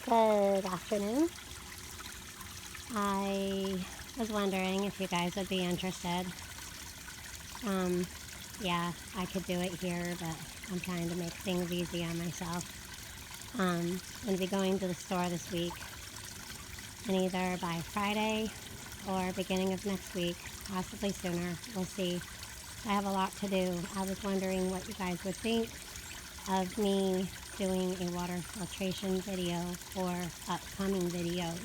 Good afternoon. I was wondering if you guys would be interested. Yeah, I could do it here, but I'm trying to make things easy on myself. I'm going to be going to the store this week, and either by Friday or beginning of next week, possibly sooner, we'll see. I have a lot to do. I was wondering what you guys would think of me doing a water filtration video or upcoming videos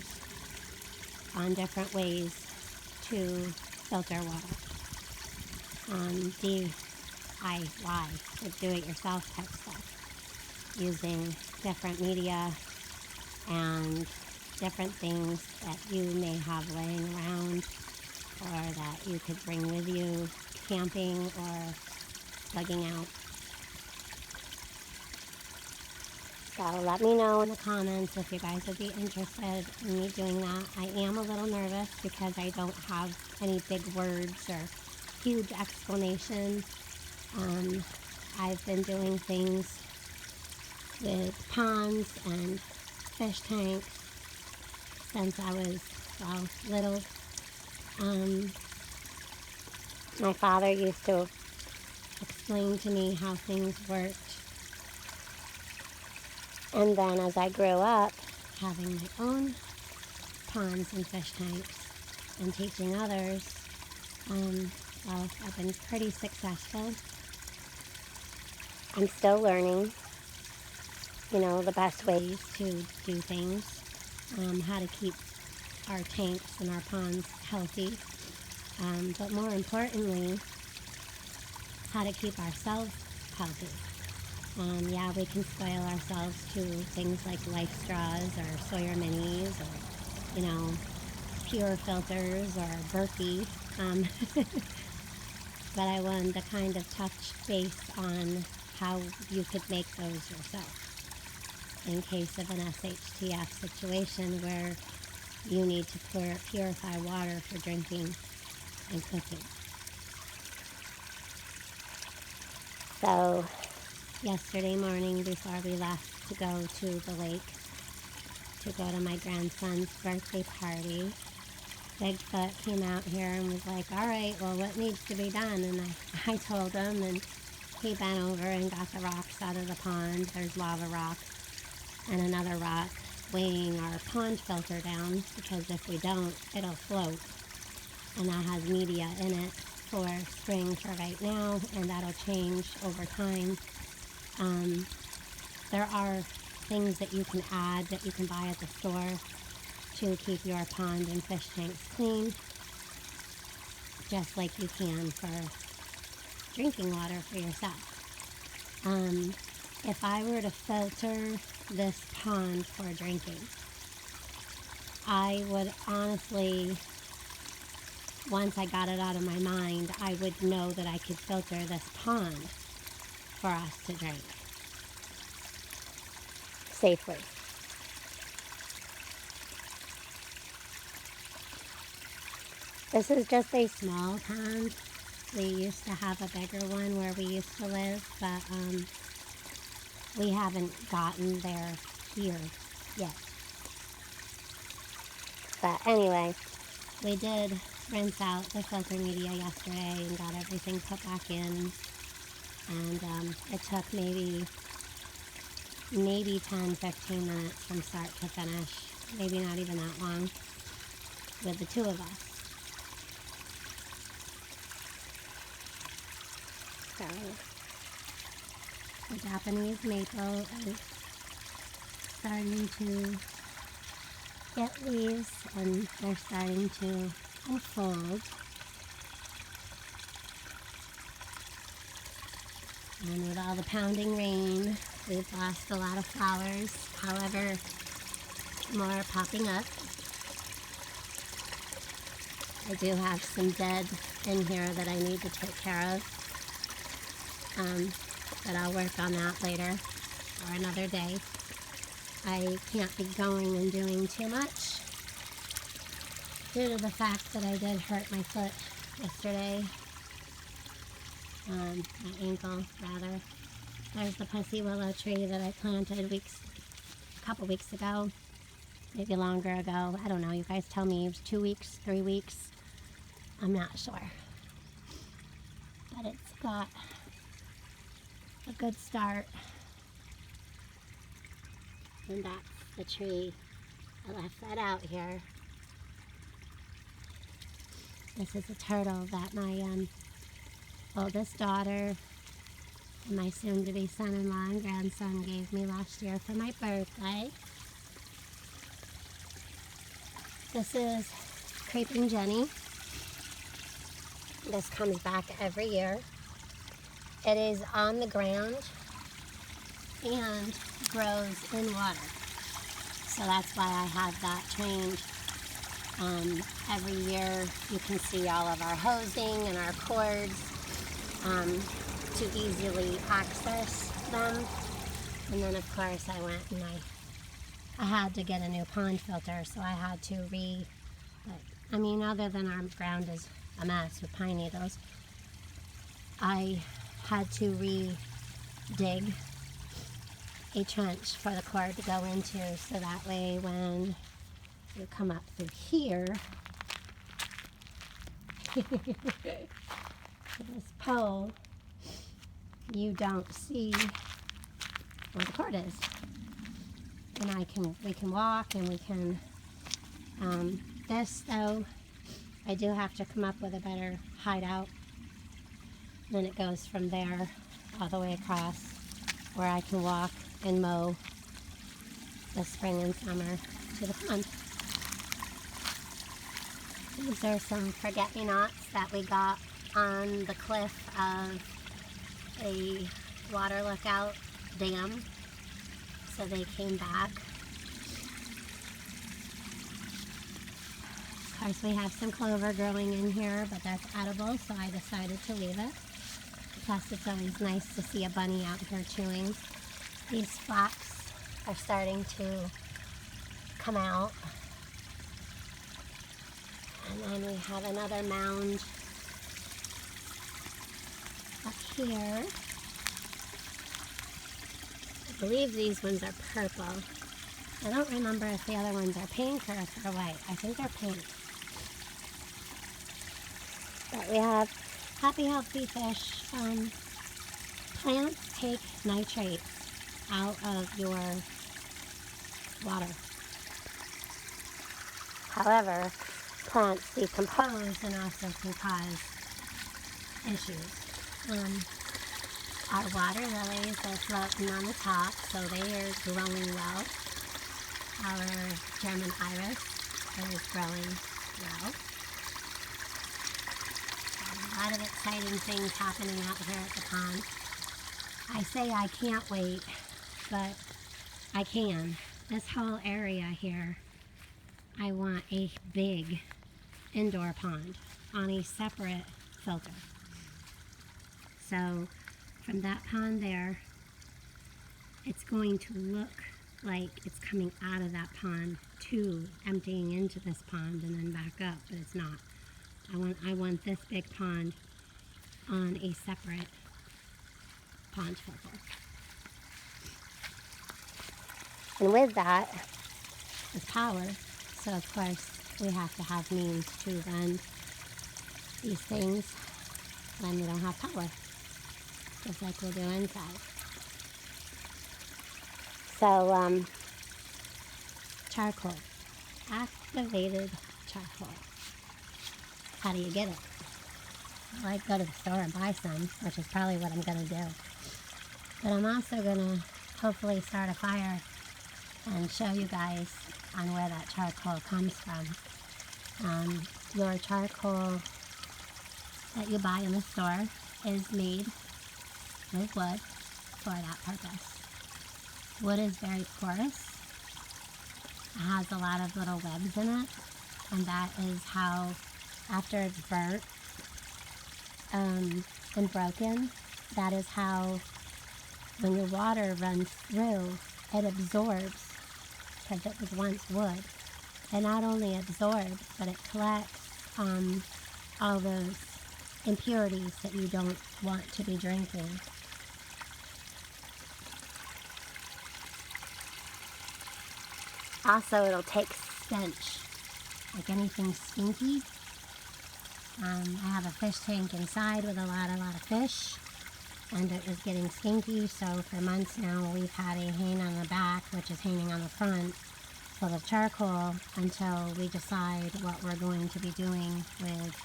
on different ways to filter water. DIY, so do-it-yourself type stuff, using different media and different things that you may have laying around or that you could bring with you camping or plugging out. So let me know in the comments if you guys would be interested in me doing that. I am a little nervous because I don't have any big words or huge explanation. I've been doing things with ponds and fish tanks since I was, little. My father used to explain to me how things worked. And then as I grew up, having my own ponds and fish tanks and teaching others, I've been pretty successful. I'm still learning, the best ways to do things, how to keep our tanks and our ponds healthy, but more importantly, how to keep ourselves healthy. Yeah, we can spoil ourselves to things like Life Straws or Sawyer Minis or, pure filters or Berkey. But I wanted to kind of touch base on how you could make those yourself in case of an SHTF situation where you need to purify water for drinking and cooking. So yesterday morning before we left to go to the lake to go to my grandson's birthday party, Bigfoot came out here and was like, all right, well, what needs to be done? And I told him, and he bent over and got the rocks out of the pond. There's lava rock and another rock weighing our pond filter down, because if we don't, it'll float. And that has media in it for spring for right now, and that'll change over time. There are things that you can add that you can buy at the store to keep your pond and fish tanks clean, just like you can for drinking water for yourself. If I were to filter this pond for drinking, I would honestly, once I got it out of my mind, I would know that I could filter this pond for us to drink safely. This is just a small pond. We used to have a bigger one where we used to live, but we haven't gotten there here yet. But anyway, we did rinse out the filter media yesterday and got everything put back in. And it took maybe 10-15 minutes from start to finish. Maybe not even that long with the two of us. So the Japanese maple is starting to get leaves, and they're starting to unfold. And with all the pounding rain, we've lost a lot of flowers. However, more are popping up. I do have some dead in here that I need to take care of. But I'll work on that later or another day. I can't be going and doing too much due to the fact that I did hurt my foot yesterday. My ankle, rather. There's the pussy willow tree that I planted a couple weeks ago. maybe longer ago. I don't know. You guys tell me. It was 2 weeks, 3 weeks. I'm not sure. But it's got a good start. And that's the tree. I left that out here. This is a turtle that my oldest daughter and my soon-to-be son-in-law and grandson gave me last year for my birthday. This is Creeping Jenny. This comes back every year. It is on the ground and grows in water. So that's why I have that trained. Every year you can see all of our hosing and our cords to easily access them. And then of course I went and I had to get a new pond filter, so I had to but I mean, other than our ground is a mess with pine needles, I had to dig a trench for the cord to go into, so that way when you come up through here to this pole, you don't see where the cord is. And we can walk and we can, this though, I do have to come up with a better hideout. Then it goes from there all the way across where I can walk and mow the spring and summer to the pond. These are some forget-me-nots that we got on the cliff of a water lookout dam. So they came back. Of course, we have some clover growing in here, but that's edible, so I decided to leave it. Plus, it's always nice to see a bunny out here chewing. These flax are starting to come out. And then we have another mound up here. I believe these ones are purple. I don't remember if the other ones are pink or if they're white. I think they're pink. But we have happy, healthy fish. Plants take nitrates out of your water. However, plants decompose and also can cause issues. Our water lilies are floating on the top, so they are growing well. Our German iris is growing well. A lot of exciting things happening out here at the pond. I say I can't wait, but I can. This whole area here, I want a big indoor pond on a separate filter. So from that pond there, it's going to look like it's coming out of that pond to emptying into this pond and then back up, but it's not. I want this big pond on a separate pond filter. And with that is power, so of course we have to have means to run these things when we don't have power, just like we'll do inside. So, charcoal, activated charcoal. How do you get it? Well, I'd go to the store and buy some, which is probably what I'm going to do. But I'm also going to hopefully start a fire and show you guys on where that charcoal comes from. Your charcoal that you buy in the store is made with wood for that purpose. Wood is very porous. It has a lot of little webs in it, and that is how, after it's burnt and broken, that is how, when your water runs through, it absorbs, because it was once wood. It not only absorbs, but it collects all those impurities that you don't want to be drinking. Also, it'll take stench, like anything stinky. I have a fish tank inside with a lot of fish, and it was getting stinky, so for months now we've had a hang on the back, which is hanging on the front, full of charcoal, until we decide what we're going to be doing with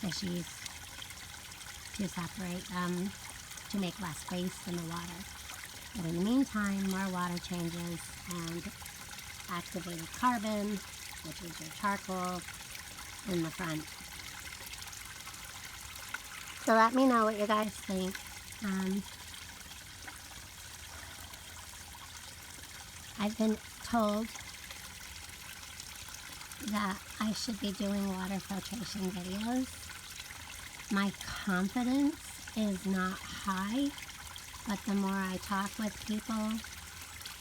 fishies to separate them, to make less waste in the water. But in the meantime, more water changes and activated carbon, which is your charcoal, in the front. So let me know what you guys think. I've been told that I should be doing water filtration videos. My confidence is not high, but the more I talk with people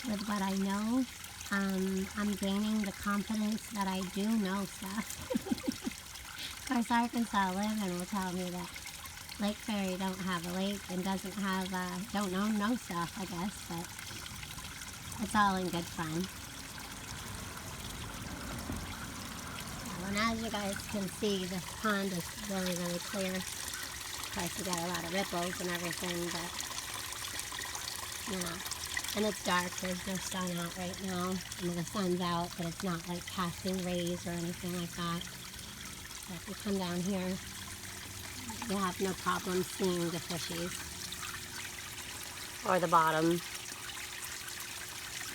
with what I know, I'm gaining the confidence that I do know stuff. Of course, Arkansas living will tell me that Lake Ferry don't have a lake and doesn't have, don't know no stuff, I guess, but it's all in good fun. And as you guys can see, this pond is really, really clear. Of course, you got a lot of ripples and everything, but, you know, and it's dark. There's no sun out right now. I mean, the sun's out, but it's not like casting rays or anything like that. So if you come down here, you'll have no problem seeing the fishies or the bottom,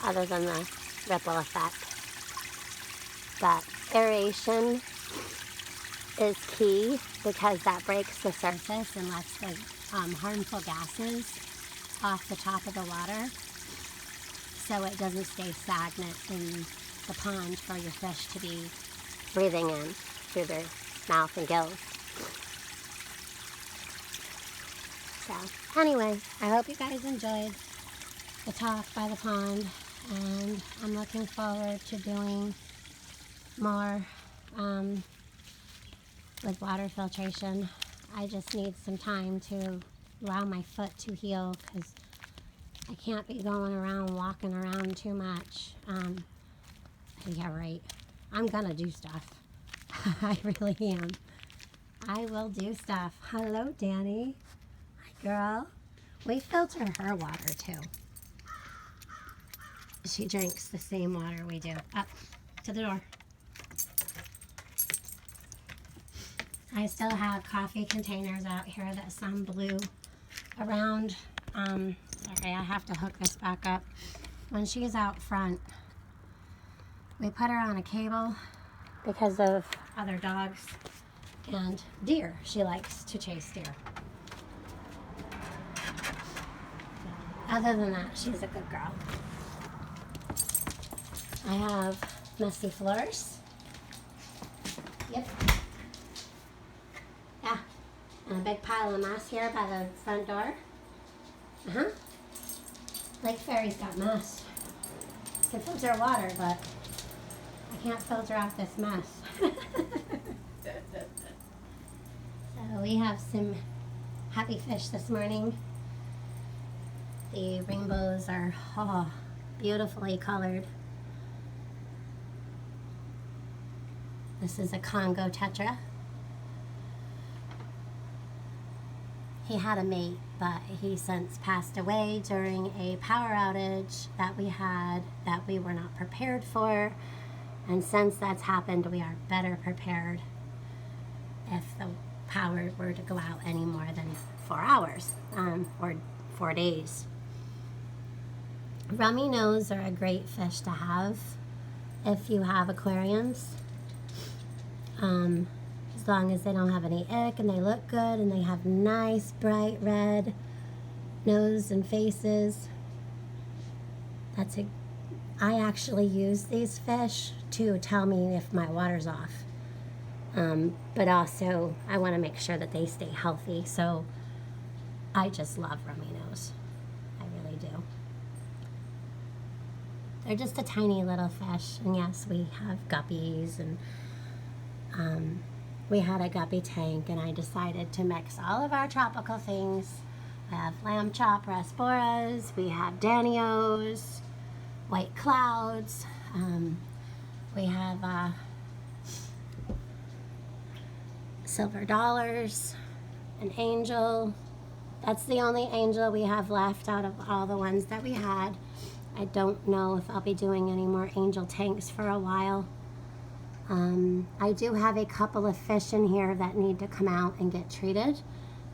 other than the ripple effect. But aeration is key because that breaks the surface and lets the harmful gases off the top of the water, so it doesn't stay stagnant in the pond for your fish to be breathing in through their mouth and gills. So anyway, I hope you guys enjoyed the talk by the pond, and I'm looking forward to doing more with water filtration. I just need some time to allow my foot to heal, because I can't be going around walking around too much. Yeah, right. I'm gonna do stuff. I really am. I will do stuff. Hello, Danny. Hi, girl. We filter her water too. She drinks the same water we do. Up to the door. I still have coffee containers out here that some blew around. Sorry, I have to hook this back up. When she's out front, we put her on a cable because of other dogs and deer. She likes to chase deer. Other than that, she's a good girl. I have messy floors. Yep. Yeah. And a big pile of mess here by the front door. Lake Ferry's got mess. I can filter water, but I can't filter out this mess. So we have some happy fish this morning. The rainbows are beautifully colored. This is a Congo tetra. He had a mate, but he since passed away during a power outage that we had that we were not prepared for. And since that's happened, we are better prepared if the power were to go out any more than 4 hours or 4 days. Rummy nose are a great fish to have if you have aquariums. As long as they don't have any ick and they look good and they have nice bright red nose and faces. I actually use these fish to tell me if my water's off. But also I want to make sure that they stay healthy, so I just love rummy nose. I really do. They're just a tiny little fish, and yes, we have guppies, and we had a guppy tank, and I decided to mix all of our tropical things. We have lamb chop rasporas, we have danios, white clouds, We have silver dollars, an angel. That's the only angel we have left out of all the ones that we had. I don't know if I'll be doing any more angel tanks for a while. I do have a couple of fish in here that need to come out and get treated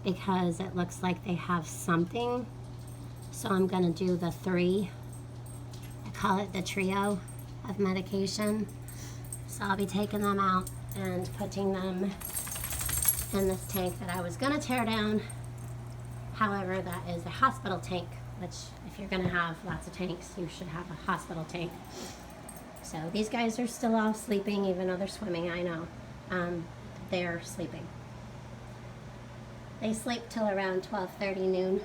because it looks like they have something. So I'm going to do the 3. I call it the trio of medication. So I'll be taking them out and putting them in this tank that I was going to tear down. However, that is a hospital tank, which if you're going to have lots of tanks, you should have a hospital tank. So these guys are still all sleeping, even though they're swimming, I know. They're sleeping. They sleep till around 12:30 noon.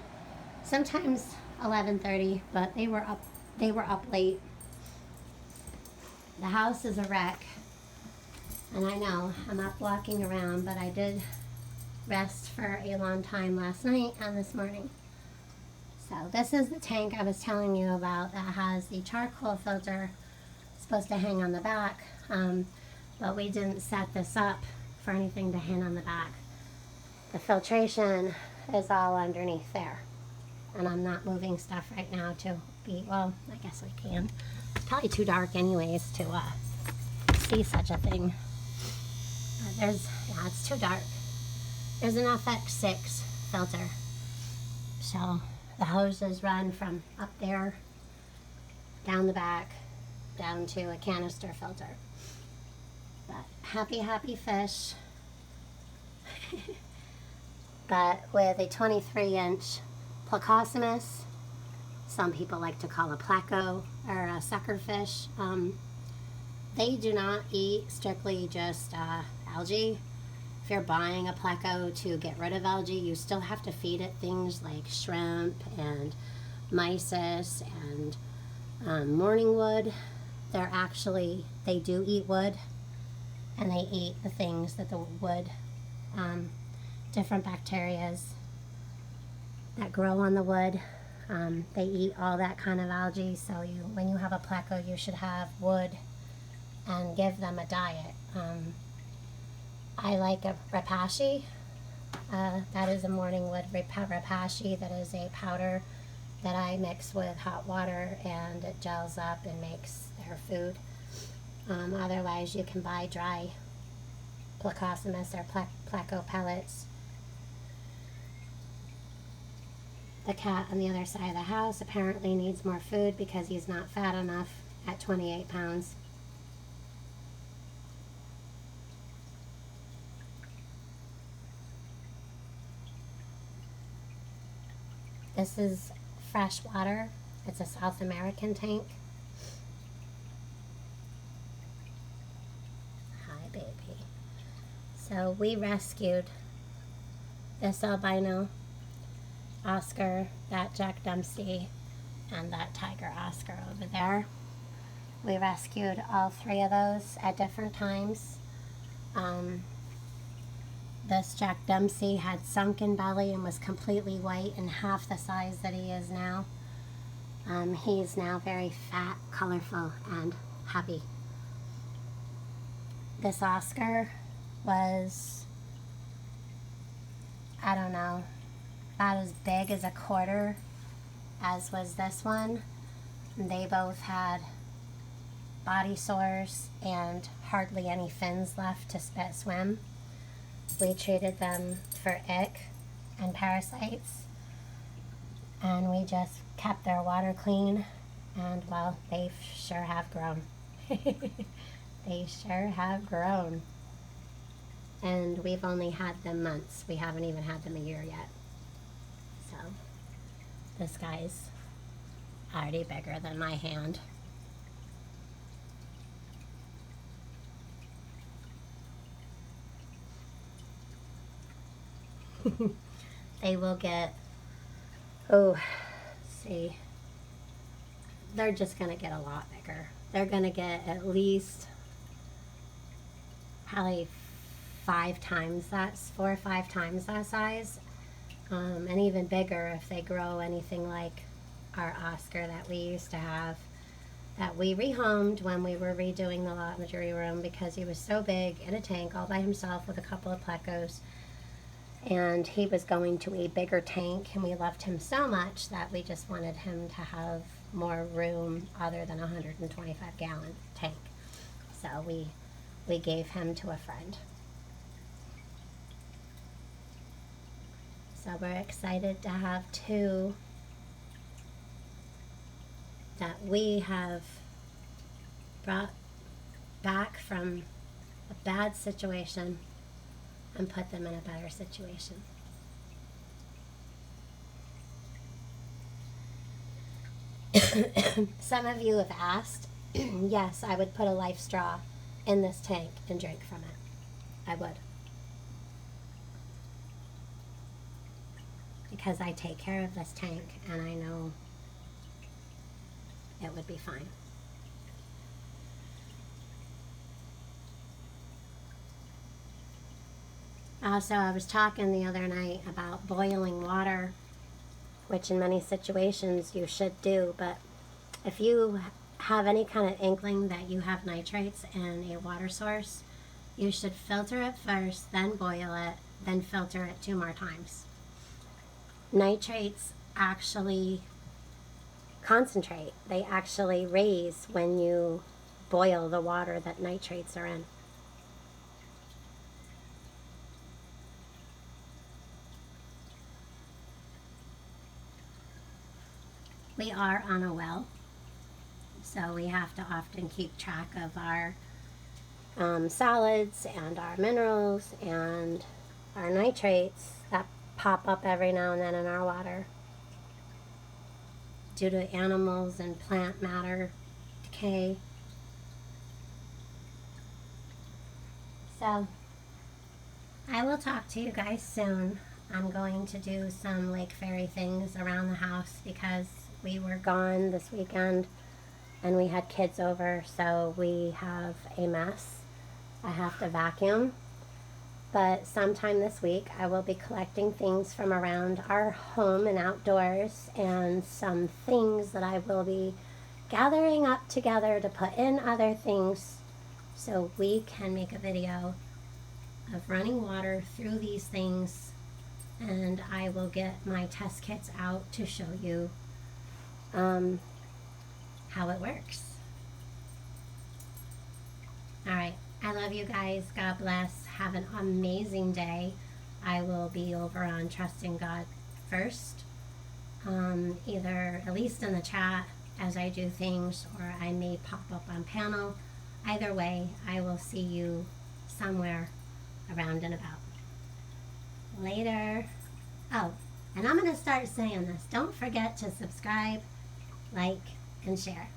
Sometimes 11:30, but they were up late. The house is a wreck. And I know, I'm up walking around, but I did rest for a long time last night and this morning. So this is the tank I was telling you about that has the charcoal filter supposed to hang on the back, but we didn't set this up for anything to hang on the back. The filtration is all underneath there, and I'm not moving stuff right now to be, well, I guess we can. It's probably too dark anyways to see such a thing. Yeah, it's too dark. There's an FX6 filter, so the hoses run from up there down the back down to a canister filter. But happy fish. But with a 23-inch Placosimus, some people like to call a placo or a sucker fish. They do not eat strictly just algae. If you're buying a placo to get rid of algae, you still have to feed it things like shrimp and mysis and morningwood. They do eat wood, and they eat the things that the wood, different bacterias that grow on the wood. They eat all that kind of algae, so when you have a placo, you should have wood and give them a diet. I like a rapashi. That is a morningwood rapashi. That is a powder that I mix with hot water, and it gels up and makes their food. Otherwise, you can buy dry Placosimus or placo pellets. The cat on the other side of the house apparently needs more food because he's not fat enough at 28 pounds. This is fresh water. It's a South American tank. Hi, baby. So we rescued this albino Oscar, that Jack Dempsey, and that tiger Oscar over there. We rescued all 3 of those at different times. This Jack Dempsey had sunken belly and was completely white and half the size that he is now. He's now very fat, colorful, and happy. This Oscar was, I don't know, about as big as a quarter as was this one. They both had body sores and hardly any fins left to swim. We treated them for ick and parasites, and we just kept their water clean, and well, they sure have grown. They sure have grown. And we've only had them months. We haven't even had them a year yet. So this guy's already bigger than my hand. They will get, see, they're just going to get a lot bigger. They're going to get at least probably 4 or 5 times that size, and even bigger if they grow anything like our Oscar that we used to have that we rehomed when we were redoing the laundry room because he was so big in a tank all by himself with a couple of plecos. And he was going to a bigger tank, and we loved him so much that we just wanted him to have more room other than a 125-gallon tank. So we gave him to a friend. So we're excited to have two that we have brought back from a bad situation and put them in a better situation. Some of you have asked, yes, I would put a life straw in this tank and drink from it. I would. Because I take care of this tank and I know it would be fine. Also, I was talking the other night about boiling water, which in many situations you should do, but if you have any kind of inkling that you have nitrates in a water source, you should filter it first, then boil it, then filter it 2 more times. Nitrates actually concentrate. They actually raise when you boil the water that nitrates are in. We are on a well, so we have to often keep track of our solids and our minerals and our nitrates that pop up every now and then in our water due to animals and plant matter decay. So I will talk to you guys soon. I'm going to do some Lake Fairy things around the house because we were gone this weekend and we had kids over, so we have a mess. I have to vacuum. But sometime this week I will be collecting things from around our home and outdoors, and some things that I will be gathering up together to put in other things so we can make a video of running water through these things, and I will get my test kits out to show you how it works. All right, I love you guys. God bless. Have an amazing day. I will be over on Trusting God First, either at least in the chat as I do things, or I may pop up on panel. Either way, I will see you somewhere around and about. Later. Oh, and I'm going to start saying this. Don't forget to subscribe, like, and share.